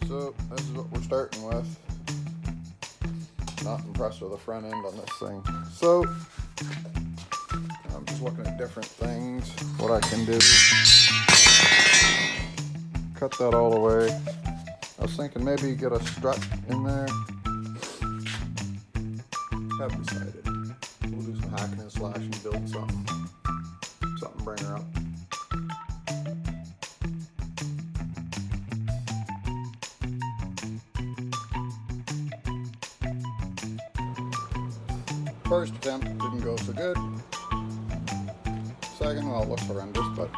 So this is what we're starting with. Not impressed with the front end on this thing. So I'm just looking at different things, what I can do. Cut that all the way. I was thinking maybe get a strut in there. Haven't decided. We'll do some hacking and slashing, build something bring her up. First attempt didn't go so good. Second, well, it looks horrendous, but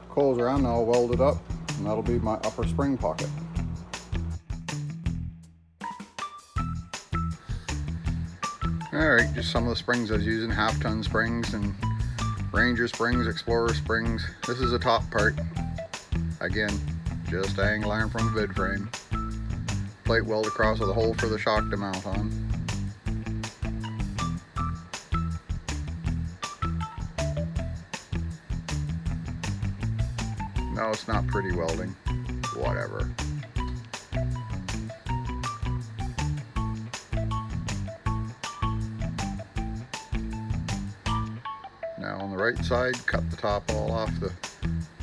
coils around now, I'll weld it up, and that'll be my upper spring pocket. Alright, just some of the springs I was using, half-ton springs and Ranger springs, Explorer springs. This is the top part. Again, just angle iron from the bid frame. Plate weld across with a hole for the shock to mount on. No, it's not pretty welding. Whatever. Now on the right side, cut the top all off the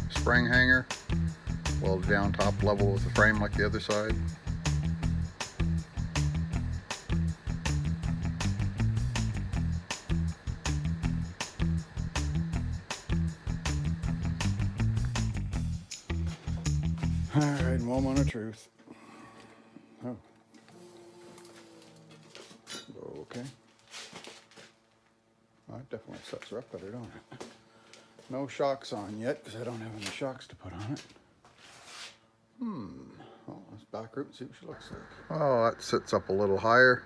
spring hanger. Weld it down top level with the frame like the other side. Alright, moment of truth. Oh. Okay. That definitely sets her up better, don't it? No shocks on yet, because I don't have any shocks to put on it. Well, let's back her up and see what she looks like. Oh, that sits up a little higher.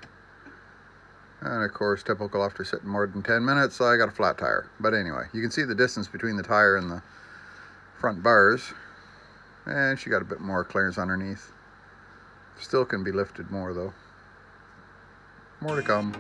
And of course, typical after sitting more than 10 minutes, I got a flat tire. But anyway, you can see the distance between the tire and the front bars. And she got a bit more clearance underneath. Still can be lifted more though. More to come.